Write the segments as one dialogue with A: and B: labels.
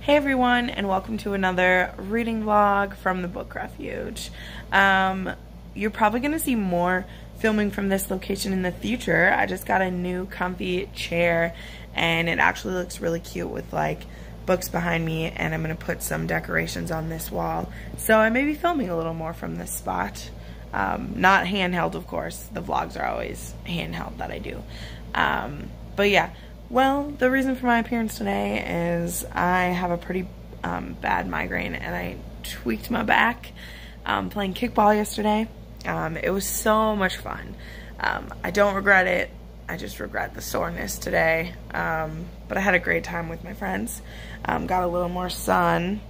A: Hey everyone, and welcome to another reading vlog from the book Refuge. You're probably going to see more filming from this location in the future. I just got a new comfy chair and it actually looks really cute with like books behind me, and I'm going to put some decorations on this wall. So I may be filming a little more from this spot. Not handheld, of course. The vlogs are always handheld that I do. But yeah. Well, the reason for my appearance today is I have a pretty bad migraine and I tweaked my back playing kickball yesterday. It was so much fun. I don't regret it. I just regret the soreness today. But I had a great time with my friends. Got a little more sun.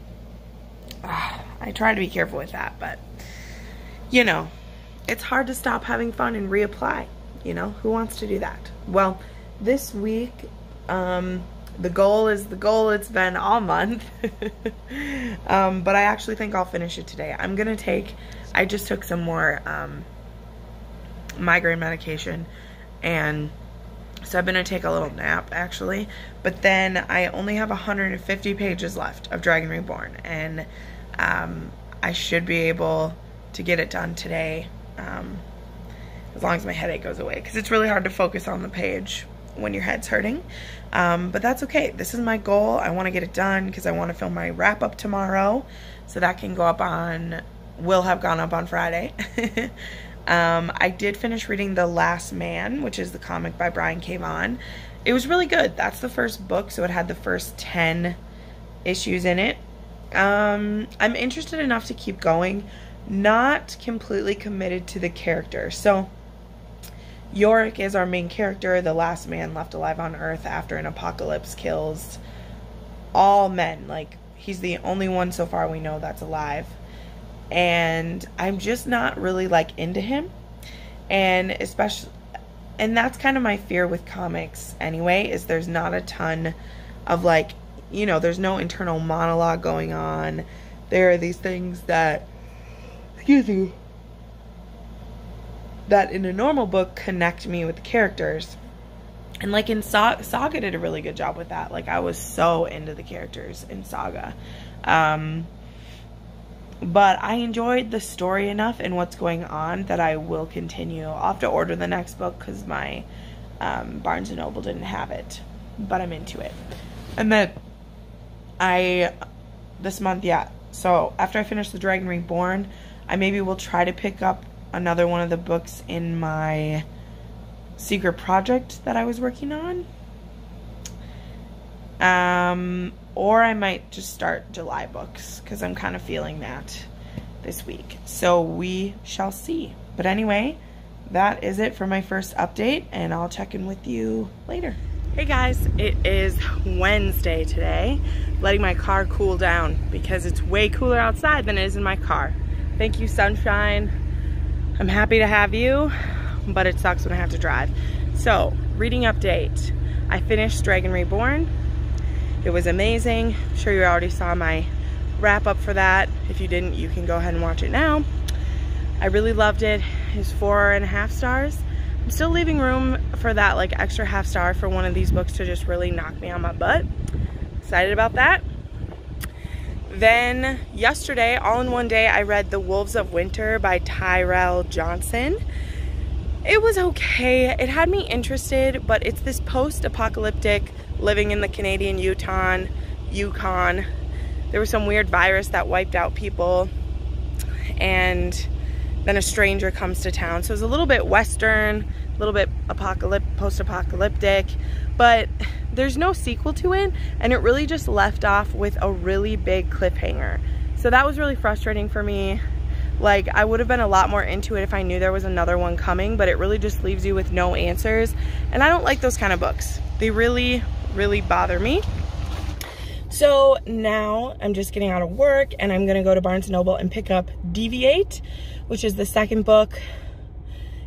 A: I try to be careful with that, but you know, it's hard to stop having fun and reapply. You know, who wants to do that? Well, this week, the goal is the goal. It's been all month. But I actually think I'll finish it today. I just took some more migraine medication, and so I'm gonna take a little nap actually. But then I only have 150 pages left of Dragon Reborn, and I should be able to get it done today, as long as my headache goes away, because it's really hard to focus on the page when your head's hurting. But that's okay. This is my goal. I want to get it done because I want to film my wrap up tomorrow, so that can go up on, will have gone up on Friday. I did finish reading The Last Man, which is the comic by Brian K. Vaughan. It was really good. That's the first book, so it had the first 10 issues in it. I'm interested enough to keep going, not completely committed to the character. So Yorick is our main character, the last man left alive on Earth after an apocalypse kills all men. Like, he's the only one so far we know that's alive. And I'm just not really like into him. And that's kind of my fear with comics anyway, is there's not a ton of like, you know, there's no internal monologue going on. There are these things that, excuse me, that in a normal book connect me with the characters. And like in Saga did a really good job with that. Like, I was so into the characters in Saga. But I enjoyed the story enough and what's going on that I will continue. I'll have to order the next book because my Barnes & Noble didn't have it. But I'm into it. And then this month, yeah. So after I finish the Dragon Reborn, I maybe will try to pick up another one of the books in my secret project that I was working on. Or I might just start July books, because I'm kind of feeling that this week. So we shall see. But anyway, that is it for my first update, and I'll check in with you later. Hey guys, it is Wednesday today. Letting my car cool down because it's way cooler outside than it is in my car. Thank you, sunshine. I'm happy to have you, but it sucks when I have to drive. So, reading update. I finished Dragon Reborn. It was amazing. I'm sure you already saw my wrap up for that. If you didn't, you can go ahead and watch it now. I really loved it. It's 4.5 stars. I'm still leaving room for that like extra half star for one of these books to just really knock me on my butt. Excited about that. Then yesterday, all in one day, I read The Wolves of Winter by Tyrell Johnson. It was okay. It had me interested, but it's this post-apocalyptic living in the Canadian Yukon. There was some weird virus that wiped out people, and then a stranger comes to town. So it was a little bit Western, a little bit post-apocalyptic, but there's no sequel to it, and it really just left off with a really big cliffhanger. So that was really frustrating for me. Like, I would have been a lot more into it if I knew there was another one coming, but it really just leaves you with no answers. And I don't like those kind of books. They really, really bother me. So now I'm just getting out of work, and I'm gonna go to Barnes & Noble and pick up Deviate, which is the second book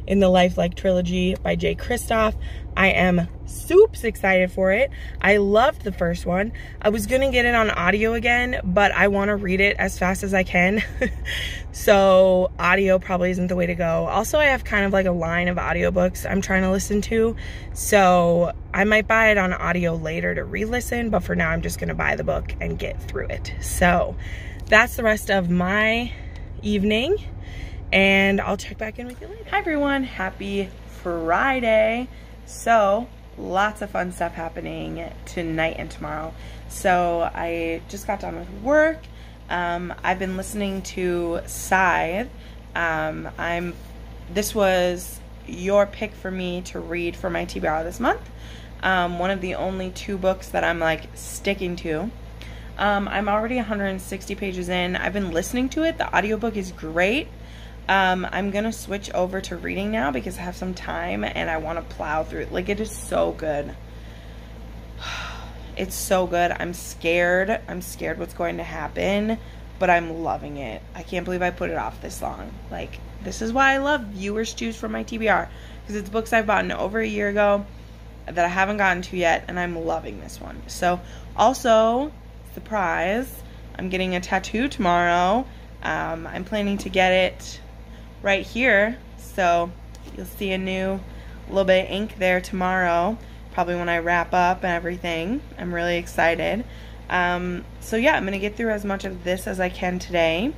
A: in the Lifelike trilogy by J. Kristoff. I am super excited for it. I loved the first one. I was gonna get it on audio again, but I want to read it as fast as I can. So audio probably isn't the way to go. Also, I have kind of like a line of audiobooks I'm trying to listen to, so I might buy it on audio later to re-listen, but for now I'm just gonna buy the book and get through it. So that's the rest of my evening, and I'll check back in with you later. Hi everyone, happy Friday. So lots of fun stuff happening tonight and tomorrow. So I just got done with work. I've been listening to Scythe. This was your pick for me to read for my TBR this month. One of the only 2 books that I'm like sticking to. I'm already 160 pages in. I've been listening to it. The audiobook is great. I'm gonna switch over to reading now because I have some time and I want to plow through it. Like, it is so good. It's so good. I'm scared what's going to happen, but I'm loving it. I can't believe I put it off this long. Like, this is why I love viewers choose from my TBR, because it's books I've bought over a year ago that I haven't gotten to yet, and I'm loving this one. So also, surprise, I'm getting a tattoo tomorrow. I'm planning to get it right here, so you'll see a new little bit of ink there tomorrow, probably when I wrap up and everything. I'm really excited. So yeah, I'm gonna get through as much of this as I can today,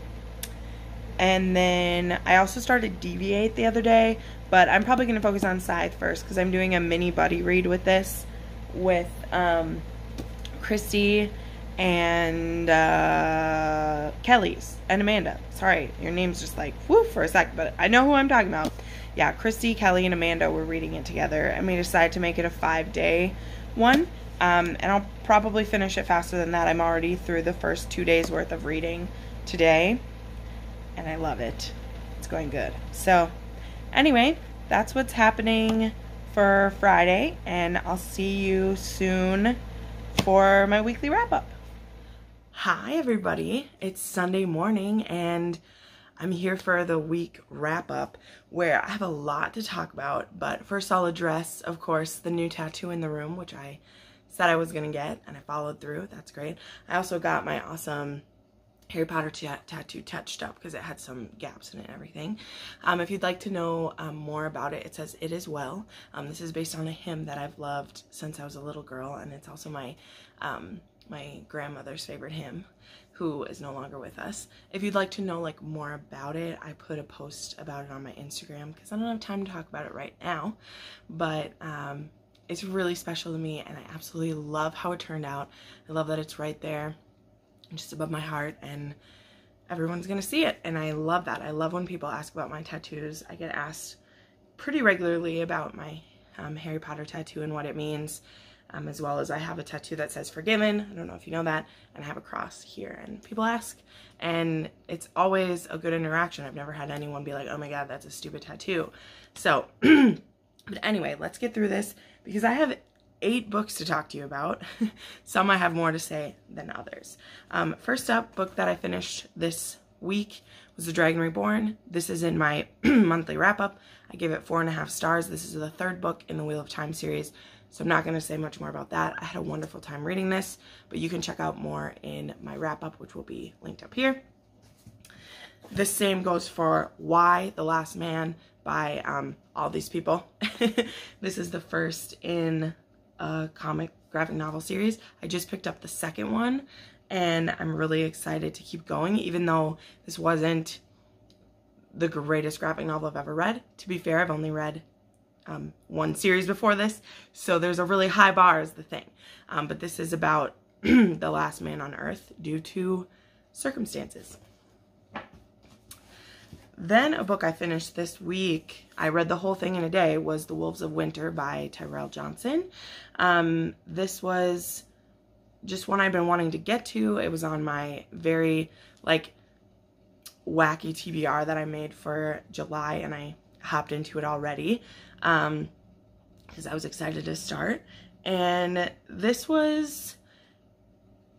A: and then I also started Deviate the other day, but I'm probably gonna focus on Scythe first because I'm doing a mini buddy read with this with Christy and Kelly's and Amanda. Sorry, your name's just like whoo for a sec, but I know who I'm talking about. Yeah, Christy, Kelly, and Amanda were reading it together, and we decided to make it a 5-day one. And I'll probably finish it faster than that. I'm already through the first 2 days worth of reading today, and I love it. It's going good. So anyway, that's what's happening for Friday, and I'll see you soon for my weekly wrap-up. Hi everybody, it's Sunday morning and I'm here for the week wrap-up where I have a lot to talk about, but first I'll address, of course, the new tattoo in the room, which I said I was gonna get and I followed through. That's great. I also got my awesome Harry Potter tattoo touched up because it had some gaps in it and everything. If you'd like to know more about it, it says "It Is Well." This is based on a hymn that I've loved since I was a little girl, and it's also my my grandmother's favorite hymn, who is no longer with us. If you'd like to know like more about it, I put a post about it on my Instagram because I don't have time to talk about it right now, but it's really special to me and I absolutely love how it turned out. I love that it's right there just above my heart and everyone's gonna see it, and I love that. I love when people ask about my tattoos. I get asked pretty regularly about my Harry Potter tattoo and what it means. As well as I have a tattoo that says "Forgiven." I don't know if you know that, and I have a cross here, and people ask, and it's always a good interaction. I've never had anyone be like, "Oh my god, that's a stupid tattoo." So, but anyway, let's get through this because I have 8 books to talk to you about. Some I have more to say than others. First up, book that I finished this week was the Dragon Reborn. This is in my monthly wrap-up. I gave it 4.5 stars. This is the 3rd book in the Wheel of Time series, so I'm not going to say much more about that. I had a wonderful time reading this, but you can check out more in my wrap-up, which will be linked up here. The same goes for Why, The Last Man by all these people. This is the first in a comic graphic novel series. I just picked up the 2nd one, and I'm really excited to keep going, even though this wasn't the greatest graphic novel I've ever read. To be fair, I've only read 1 series before this, so there's a really high bar is the thing. But this is about the last man on Earth due to circumstances. Then a book I finished this week, I read the whole thing in a day, was The Wolves of Winter by Tyrell Johnson. This was just one I've been wanting to get to. It was on my very like wacky TBR that I made for July, and I hopped into it already because I was excited to start. And this was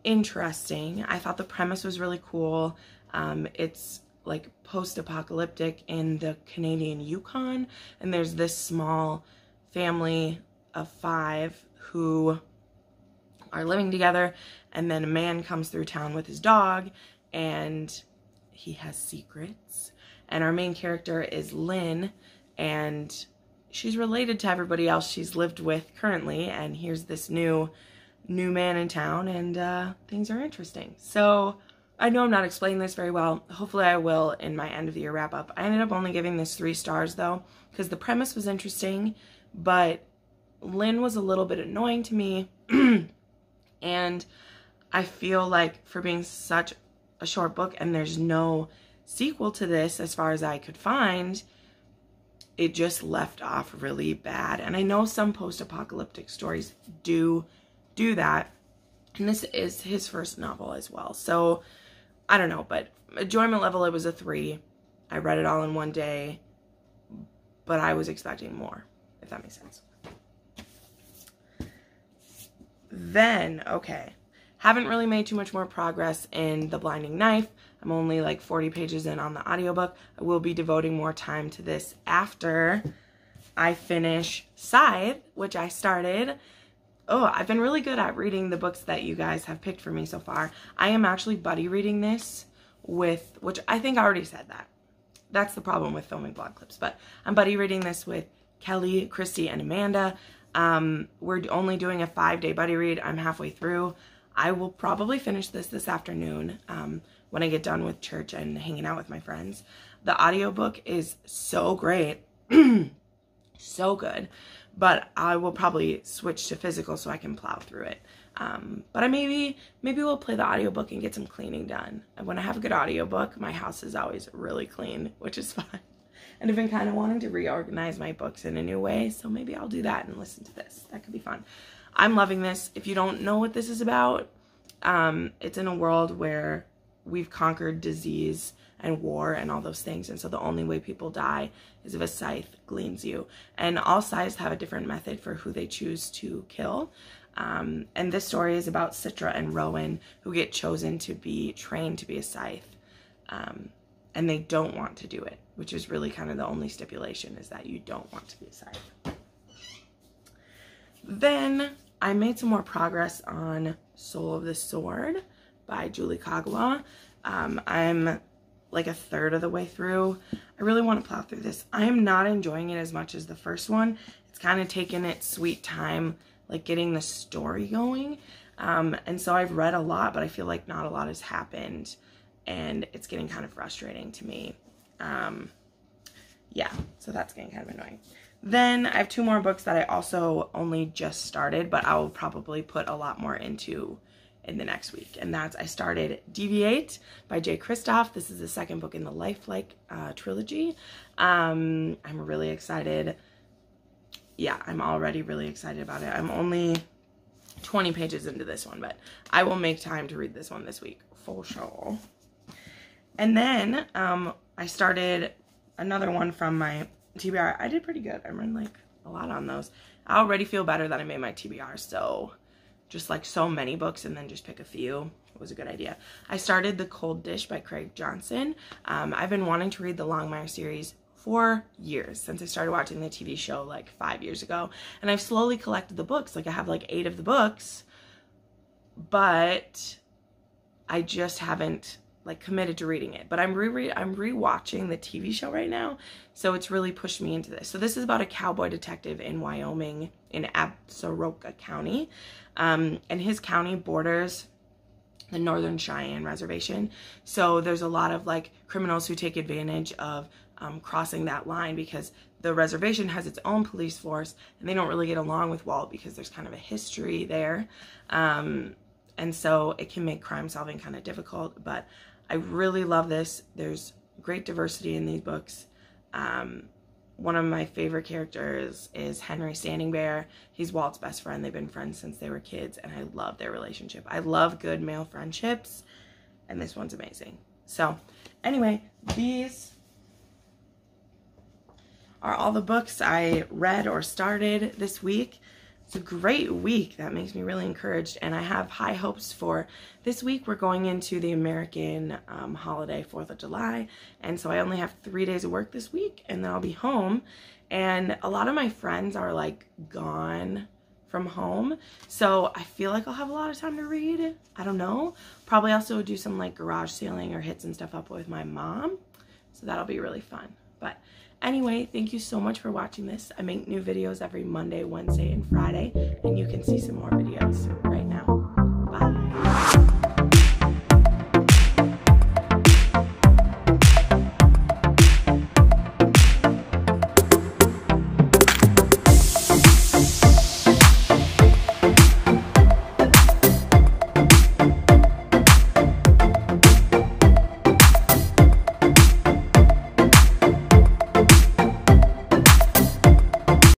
A: interesting. I thought the premise was really cool. It's like post-apocalyptic in the Canadian Yukon, and there's this small family of 5 who are living together, and then a man comes through town with his dog, and he has secrets. And our main character is Lynn, and she's related to everybody else she's lived with currently, and here's this new man in town, and things are interesting. So I know I'm not explaining this very well. Hopefully I will in my end of the year wrap up. I ended up only giving this 3 stars though, because the premise was interesting, but Lynn was a little bit annoying to me. And I feel like for being such a short book and there's no sequel to this as far as I could find, it just left off really bad. And I know some post-apocalyptic stories do that, and this is his first novel as well. So I don't know, but enjoyment level, it was a 3. I read it all in one day, but I was expecting more, if that makes sense. Then, okay, haven't really made too much more progress in The Blinding Knife. I'm only like 40 pages in on the audiobook. I will be devoting more time to this after I finish Scythe, which I started. Oh, I've been really good at reading the books that you guys have picked for me so far. I am actually buddy reading this with, which I think I already said that. That's the problem with filming blog clips, but I'm buddy reading this with Kelly, Christy, and Amanda. We're only doing a 5-day buddy read. I'm halfway through. I will probably finish this afternoon when I get done with church and hanging out with my friends. The audiobook is so great. So good. But I will probably switch to physical so I can plow through it. But I maybe we'll play the audiobook and get some cleaning done. And when I have a good audiobook, my house is always really clean, which is fun. And I've been kind of wanting to reorganize my books in a new way, so maybe I'll do that and listen to this. That could be fun. I'm loving this. If you don't know what this is about, it's in a world where we've conquered disease and war and all those things, and so the only way people die is if a scythe gleans you. And all scythes have a different method for who they choose to kill. And this story is about Citra and Rowan, who get chosen to be trained to be a scythe. And they don't want to do it, which is really kind of the only stipulation, is that you don't want to be a scythe. Then I made some more progress on Soul of the Sword by Julie Kagawa. I'm like a third of the way through. I really want to plow through this. I am not enjoying it as much as the first one. It's kind of taken its sweet time, like getting the story going. And so I've read a lot, but I feel like not a lot has happened, and it's getting kind of frustrating to me. Yeah, so that's getting kind of annoying. Then I have 2 more books that I also only just started, but I will probably put a lot more into in the next week. And that's, I started Deviate by Jay Kristoff. This is the 2nd book in the Lifelike trilogy. I'm really excited. Yeah, I'm already really excited about it. I'm only 20 pages into this one, but I will make time to read this one this week for sure. And then I started another one from my TBR. I did pretty good. I ran like a lot on those. I already feel better that I made my TBR, so just like so many books and then just pick a few. It was a good idea. I started The Cold Dish by Craig Johnson. I've been wanting to read the Longmire series for years, since I started watching the TV show like 5 years ago. And I've slowly collected the books. Like I have like 8 of the books, but I just haven't like committed to reading it. But I'm rewatching the TV show right now, so it's really pushed me into this. So this is about a cowboy detective in Wyoming, in Absaroka County, and his county borders the Northern Cheyenne Reservation. So there's a lot of like criminals who take advantage of crossing that line, because the reservation has its own police force and they don't really get along with Walt because there's kind of a history there. And so it can make crime solving kind of difficult, but I really love this. There's great diversity in these books. One of my favorite characters is Henry Standing Bear. He's Walt's best friend. They've been friends since they were kids, and I love their relationship. I love good male friendships, and this one's amazing. So anyway, these are all the books I read or started this week. it's a great week. That makes me really encouraged, and I have high hopes for this week. We're going into the American holiday, 4th of July, and so I only have 3 days of work this week, and then I'll be home. And a lot of my friends are like gone from home, so I feel like I'll have a lot of time to read. I don't know. Probably also do some like garage sailing or hit some stuff up with my mom, so that'll be really fun. But anyway, thank you so much for watching this. I make new videos every Monday, Wednesday, and Friday, and you can see some more videos right now.